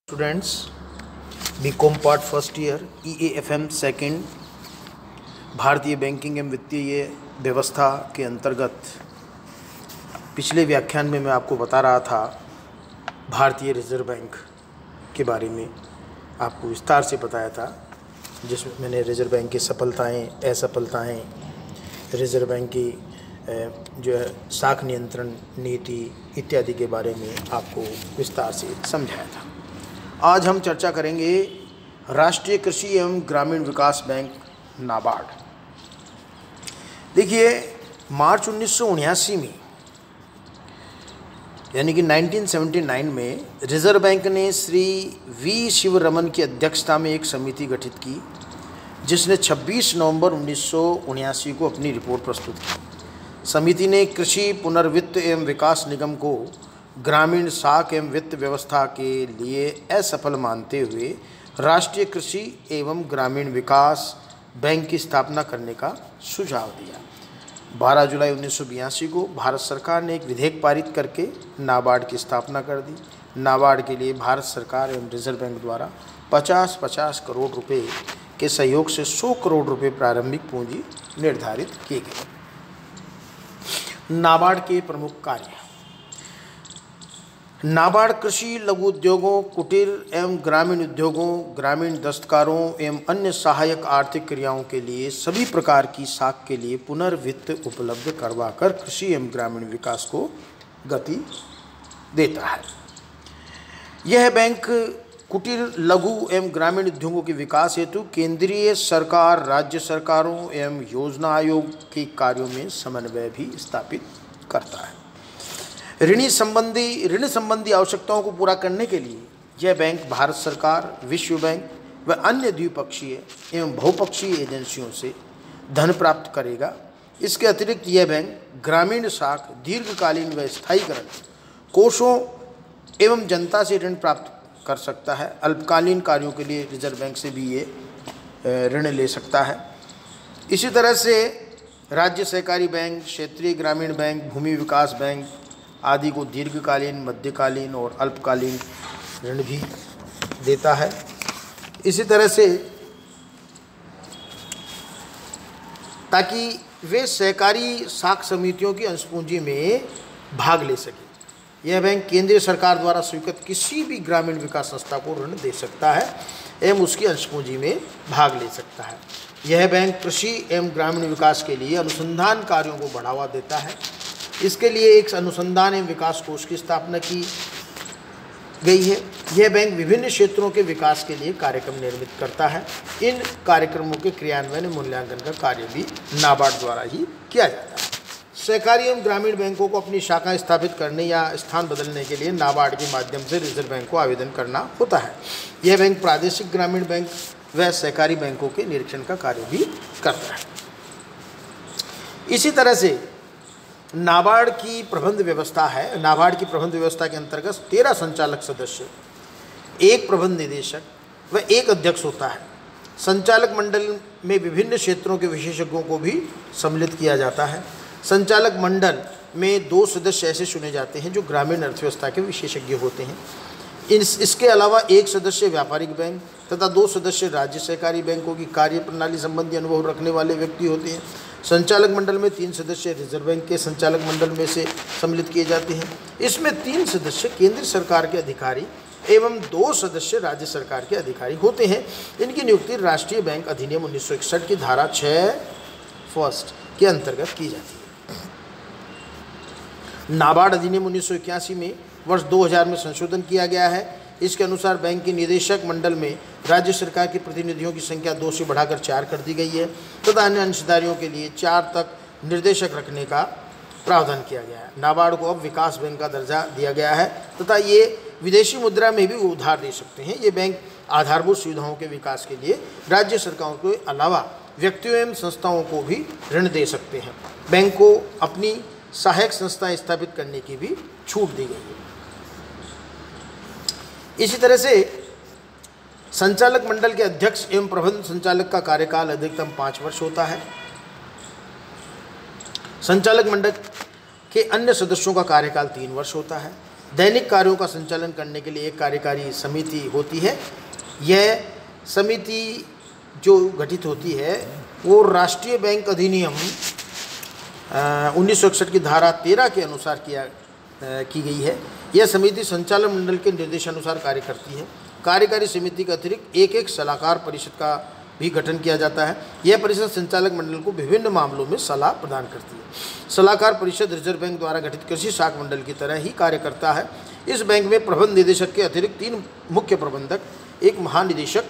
Students, BCom part first year EAFM second भारतीय banking एवं वित्तीय व्यवस्था के अंतर्गत पिछले व्याख्यान में मैं आपको बता रहा था भारतीय रिजर्व बैंक के बारे में, आपको विस्तार से बताया था, जिसमें मैंने रिजर्व बैंक की सफलताएं, असफलताएं, रिजर्व बैंक की जो है साख नियंत्रण नीति इत्यादि के बारे में आपको विस्तार से समझाया था। आज हम चर्चा करेंगे राष्ट्रीय कृषि एवं ग्रामीण विकास बैंक नाबार्ड। देखिए, मार्च 1979 में यानी कि 1979 में रिजर्व बैंक ने श्री वी शिवरमन की अध्यक्षता में एक समिति गठित की, जिसने 26 नवंबर 1979 को अपनी रिपोर्ट प्रस्तुत की। समिति ने कृषि पुनर्वित्त एवं विकास निगम को ग्रामीण साख एवं वित्त व्यवस्था के लिए असफल मानते हुए राष्ट्रीय कृषि एवं ग्रामीण विकास बैंक की स्थापना करने का सुझाव दिया। 12 जुलाई 1982 को भारत सरकार ने एक विधेयक पारित करके नाबार्ड की स्थापना कर दी। नाबार्ड के लिए भारत सरकार एवं रिजर्व बैंक द्वारा 50-50 करोड़ रुपए के सहयोग से 100 करोड़ रुपए प्रारंभिक पूंजी निर्धारित की गई। नाबार्ड के प्रमुख कार्य। नाबार्ड कृषि, लघु उद्योगों, कुटीर एवं ग्रामीण उद्योगों, ग्रामीण दस्तकारों एवं अन्य सहायक आर्थिक क्रियाओं के लिए सभी प्रकार की साख के लिए पुनर्वित्त उपलब्ध करवाकर कृषि एवं ग्रामीण विकास को गति देता है। यह बैंक कुटीर, लघु एवं ग्रामीण उद्योगों के विकास हेतु केंद्रीय सरकार, राज्य सरकारों एवं योजना आयोग के कार्यों में समन्वय भी स्थापित करता है। ऋण संबंधी आवश्यकताओं को पूरा करने के लिए यह बैंक भारत सरकार, विश्व बैंक व अन्य द्विपक्षीय एवं बहुपक्षीय एजेंसियों से धन प्राप्त करेगा। इसके अतिरिक्त यह बैंक ग्रामीण साख, दीर्घकालीन व स्थायीकरण कोषों एवं जनता से ऋण प्राप्त कर सकता है। अल्पकालीन कार्यों के लिए रिजर्व बैंक से भी ये ऋण ले सकता है। इसी तरह से राज्य सहकारी बैंक, क्षेत्रीय ग्रामीण बैंक, भूमि विकास बैंक आदि को दीर्घकालीन, मध्यकालीन और अल्पकालीन ऋण भी देता है। इसी तरह से ताकि वे सहकारी साख समितियों की अंशपूंजी में भाग ले सके, यह बैंक केंद्रीय सरकार द्वारा स्वीकृत किसी भी ग्रामीण विकास संस्था को ऋण दे सकता है एवं उसकी अंशपूंजी में भाग ले सकता है। यह बैंक कृषि एवं ग्रामीण विकास के लिए अनुसंधान कार्यों को बढ़ावा देता है। इसके लिए एक अनुसंधान एवं विकास कोष की स्थापना की गई है। यह बैंक विभिन्न क्षेत्रों के विकास के लिए कार्यक्रम निर्मित करता है। इन कार्यक्रमों के क्रियान्वयन मूल्यांकन का कार्य भी नाबार्ड द्वारा ही किया जाता है। सहकारी एवं ग्रामीण बैंकों को अपनी शाखाएं स्थापित करने या स्थान बदलने के लिए नाबार्ड के माध्यम से रिजर्व बैंक को आवेदन करना होता है। यह बैंक प्रादेशिक ग्रामीण बैंक व सहकारी बैंकों के निरीक्षण का कार्य भी करता है। इसी तरह से नाबार्ड की प्रबंध व्यवस्था है। नाबार्ड की प्रबंध व्यवस्था के अंतर्गत 13 संचालक सदस्य, एक प्रबंध निदेशक व एक अध्यक्ष होता है। संचालक मंडल में विभिन्न क्षेत्रों के विशेषज्ञों को भी सम्मिलित किया जाता है। संचालक मंडल में 2 सदस्य ऐसे चुने जाते हैं जो ग्रामीण अर्थव्यवस्था के विशेषज्ञ होते हैं। इसके अलावा 1 सदस्य व्यापारिक बैंक तथा 2 सदस्य राज्य सहकारी बैंकों की कार्य प्रणाली संबंधी अनुभव रखने वाले व्यक्ति होते हैं। संचालक मंडल में 3 सदस्य रिजर्व बैंक के संचालक मंडल में से सम्मिलित किए जाते हैं। इसमें 3 सदस्य केंद्र सरकार के अधिकारी एवं 2 सदस्य राज्य सरकार के अधिकारी होते हैं। इनकी नियुक्ति राष्ट्रीय बैंक अधिनियम 1961 की धारा 6 फर्स्ट के अंतर्गत की जाती है। नाबार्ड अधिनियम 1981 में वर्ष 2000 में संशोधन किया गया है। इसके अनुसार बैंक के निदेशक मंडल में राज्य सरकार के प्रतिनिधियों की संख्या 2 से बढ़ाकर 4 कर दी गई है तथा अन्य अंशधारियों के लिए 4 तक निर्देशक रखने का प्रावधान किया गया है। नाबार्ड को अब विकास बैंक का दर्जा दिया गया है तथा ये विदेशी मुद्रा में भी उधार दे सकते हैं। ये बैंक आधारभूत सुविधाओं के विकास के लिए राज्य सरकारों के अलावा व्यक्तियों एवं संस्थाओं को भी ऋण दे सकते हैं। बैंक को अपनी सहायक संस्थाएं स्थापित करने की भी छूट दी गई है। इसी तरह से संचालक मंडल के अध्यक्ष एवं प्रबंध संचालक का कार्यकाल अधिकतम 5 वर्ष होता है। संचालक मंडल के अन्य सदस्यों का कार्यकाल 3 वर्ष होता है। दैनिक कार्यों का संचालन करने के लिए एक कार्यकारी समिति होती है। यह समिति जो गठित होती है वो राष्ट्रीय बैंक अधिनियम 1961 की धारा 13 के अनुसार की गई है। यह समिति संचालन मंडल के निर्देशानुसार कार्य करती है। कार्यकारी समिति के अतिरिक्त एक सलाहकार परिषद का भी गठन किया जाता है। यह परिषद संचालक मंडल को विभिन्न मामलों में सलाह प्रदान करती है। सलाहकार परिषद रिजर्व बैंक द्वारा गठित कृषि शाख मंडल की तरह ही कार्य करता है। इस बैंक में प्रबंध निदेशक के अतिरिक्त 3 मुख्य प्रबंधक, 1 महानिदेशक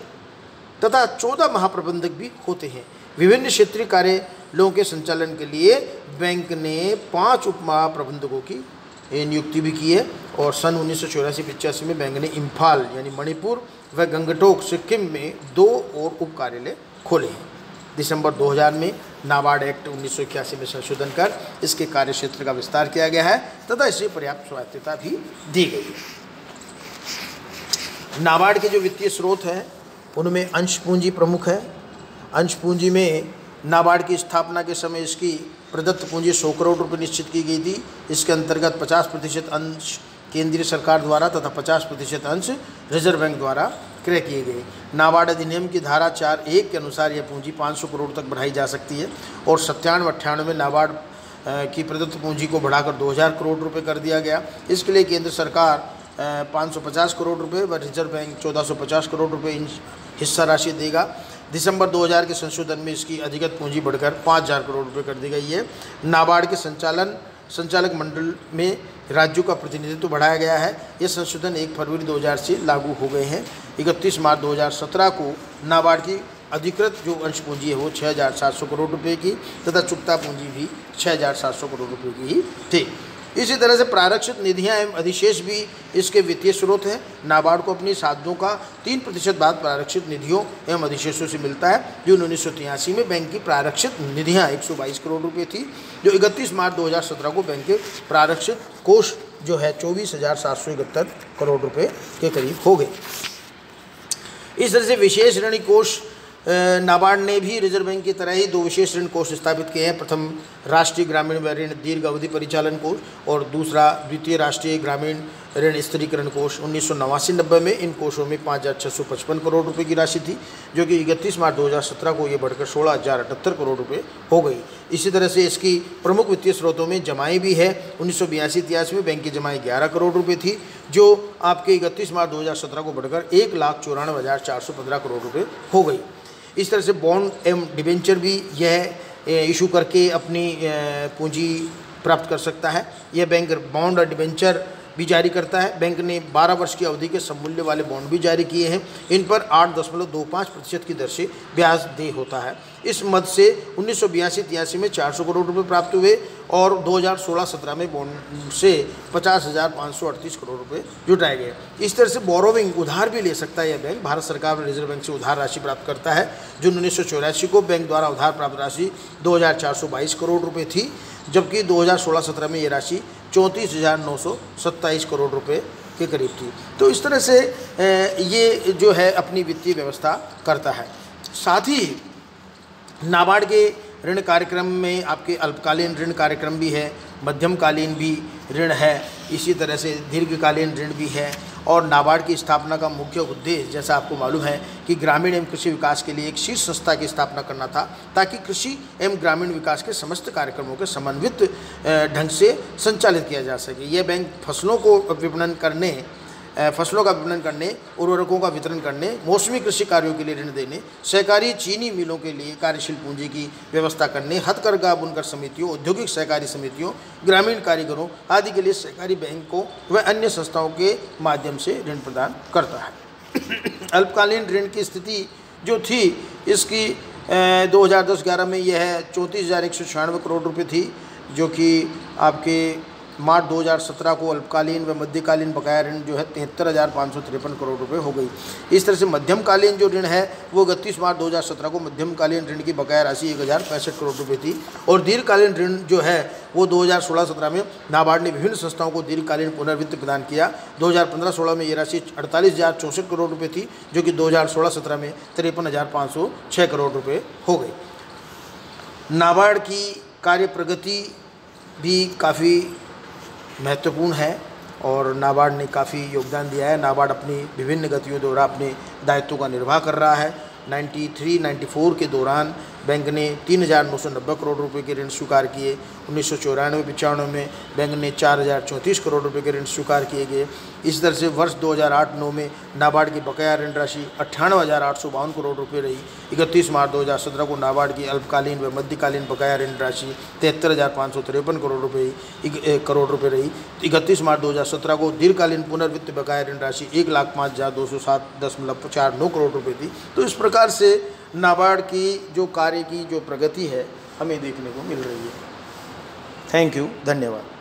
तथा 14 महाप्रबंधक भी होते हैं। विभिन्न क्षेत्रीय कार्यालयों के संचालन के लिए बैंक ने 5 उप महाप्रबंधकों की नियुक्ति भी की है और सन 1984-85 में बैंक ने इम्फाल यानी मणिपुर व गंगटोक सिक्किम में 2 और उप कार्यालय खोले हैं। दिसंबर 2000 में नाबार्ड एक्ट 1981 में संशोधन कर इसके कार्य क्षेत्र का विस्तार किया गया है तथा इसे पर्याप्त स्वायत्तता भी दी गई है। नाबार्ड के जो वित्तीय स्रोत हैं उनमें अंश पूंजी प्रमुख है। अंश पूंजी में नाबार्ड की स्थापना के समय इसकी प्रदत्त पूंजी 100 करोड़ रुपये निश्चित की गई थी। इसके अंतर्गत 50% अंश केंद्रीय सरकार द्वारा तथा 50% अंश रिजर्व बैंक द्वारा क्रय किए गए। नाबार्ड अधिनियम की धारा 4(1) के अनुसार यह पूंजी 500 करोड़ तक बढ़ाई जा सकती है और 97-98 में नाबार्ड की प्रदत्त पूंजी को बढ़ाकर 2000 करोड़ रुपये कर दिया गया। इसके लिए केंद्र सरकार 550 करोड़ रुपये व रिजर्व बैंक 1450 करोड़ रुपये हिस्सा राशि देगा। दिसंबर 2000 के संशोधन में इसकी अधिगत पूंजी बढ़कर 5000 करोड़ रुपये कर दी गई है। नाबार्ड के संचालक मंडल में राज्यों का प्रतिनिधित्व बढ़ाया गया है। यह संशोधन 1 फरवरी 2000 से लागू हो गए हैं। 31 मार्च 2017 को नाबार्ड की अधिकृत जो अंश पूंजी है वो 6700 करोड़ रुपये की तथा चुकता पूंजी भी 6700 करोड़ रुपये की ही थी। इसी तरह से प्रारक्षित निधियां एवं अधिशेष भी इसके वित्तीय स्रोत हैं। नाबार्ड को अपनी साधनों का 3% बाद प्रारक्षित निधियों एवं अधिशेषों से मिलता है। जून 1983 में बैंक की प्रारक्षित निधियां 122 करोड़ रुपये थी, जो 31 मार्च 2017 को बैंक के प्रारक्षित कोष जो है 24,771 करोड़ रुपये के करीब हो गए। इस तरह से विशेष ऋण कोष नाबार्ड ने भी रिजर्व बैंक की तरह ही 2 विशेष ऋण कोष स्थापित किए हैं। प्रथम राष्ट्रीय ग्रामीण ऋण दीर्घ अवधि परिचालन कोष और दूसरा द्वितीय राष्ट्रीय ग्रामीण ऋण स्थिरीकरण कोष। 1989-90 में इन कोषों में 5,655 करोड़ रुपए की राशि थी, जो कि 31 मार्च 2017 को ये बढ़कर 16,078 करोड़ रुपए हो गई। इसी तरह से इसकी प्रमुख वित्तीय स्रोतों में जमाई भी है। 1982-83 में बैंक की जमाई 11 करोड़ रुपये थी, जो आपके 31 मार्च 2017 को बढ़कर 1,94,415 करोड़ रुपये हो गई। इस तरह से बॉन्ड एवं डिबेंचर भी यह इशू करके अपनी पूंजी प्राप्त कर सकता है। यह बैंक बॉन्ड और डिबेंचर भी जारी करता है। बैंक ने 12 वर्ष की अवधि के सममूल्य वाले बॉन्ड भी जारी किए हैं। इन पर 8.25% की दर से ब्याज देय होता है। इस मद से 1982-83 में 400 करोड़ रुपए प्राप्त हुए और 2016-17 में बॉन्ड से 50,538 करोड़ रुपए जुटाए गए। इस तरह से बोरोविंग उधार भी ले सकता है। यह बैंक भारत सरकार और रिजर्व बैंक से उधार राशि प्राप्त करता है। जून 1984 को बैंक द्वारा उधार प्राप्त राशि 2,422 करोड़ रुपये थी, जबकि 2016-17 में ये राशि 34,927 करोड़ रुपए के करीब थी। तो इस तरह से ये जो है अपनी वित्तीय व्यवस्था करता है। साथ ही नाबार्ड के ऋण कार्यक्रम में आपके अल्पकालीन ऋण कार्यक्रम भी है, मध्यमकालीन भी ऋण है, इसी तरह से दीर्घकालीन ऋण भी है। और नाबार्ड की स्थापना का मुख्य उद्देश्य, जैसा आपको मालूम है, कि ग्रामीण एवं कृषि विकास के लिए एक शीर्ष संस्था की स्थापना करना था, ताकि कृषि एवं ग्रामीण विकास के समस्त कार्यक्रमों के समन्वित ढंग से संचालित किया जा सके। यह बैंक फसलों का विपणन करने, उर्वरकों का वितरण करने, मौसमी कृषि कार्यों के लिए ऋण देने, सहकारी चीनी मिलों के लिए कार्यशील पूंजी की व्यवस्था करने, हथकरघा बुनकर समितियों, औद्योगिक सहकारी समितियों, ग्रामीण कारीगरों आदि के लिए सहकारी बैंकों व अन्य संस्थाओं के माध्यम से ऋण प्रदान करता है। अल्पकालीन ऋण की स्थिति जो थी इसकी 2010-11 में यह 34,196 करोड़ रुपये थी, जो कि आपके मार्च 2017 को अल्पकालीन व मध्यकालीन बकाया ऋण जो है 73,553 करोड़ रुपए हो गई। इस तरह से मध्यमकालीन जो ऋण है वो 31 मार्च 2017 को मध्यमकालीन ऋण की बकाया राशि 1,065 करोड़ रुपए थी। और दीर्घकालीन ऋण जो है वो 2016-17 में नाबार्ड ने विभिन्न संस्थाओं को दीर्घकालीन पुनर्वित्त प्रदान किया। 2015-16 में ये राशि 48,064 करोड़ रुपये थी, जो कि 2016-17 में 53,506 करोड़ रुपये हो गई। नाबार्ड की कार्य प्रगति भी काफ़ी महत्वपूर्ण है। और नाबार्ड ने काफ़ी योगदान दिया है। नाबार्ड अपनी विभिन्न गतियों द्वारा अपने दायित्वों का निर्वाह कर रहा है। 93-94 के दौरान बैंक ने 3,990 करोड़ रुपए के ऋण स्वीकार किए। 1994-95 में बैंक ने 4,034 करोड़ रुपए के ऋण स्वीकार किए गए। इस तरह से वर्ष 2008-9 में नाबार्ड की बकाया ऋण राशि 98,852 करोड़ रुपए रही। 31 मार्च 2017 को नाबार्ड की अल्पकालीन व मध्यकालीन बकाया ऋण राशि 73,553 करोड़ रुपए रही। 31 मार्च 2017 को दीर्घकालीन पुनर्वित्त बकाया ऋण राशि 1,05,207.49 करोड़ रुपए थी। तो इस प्रकार से नाबार्ड की जो कार्य की जो प्रगति है हमें देखने को मिल रही है। थैंक यू, धन्यवाद।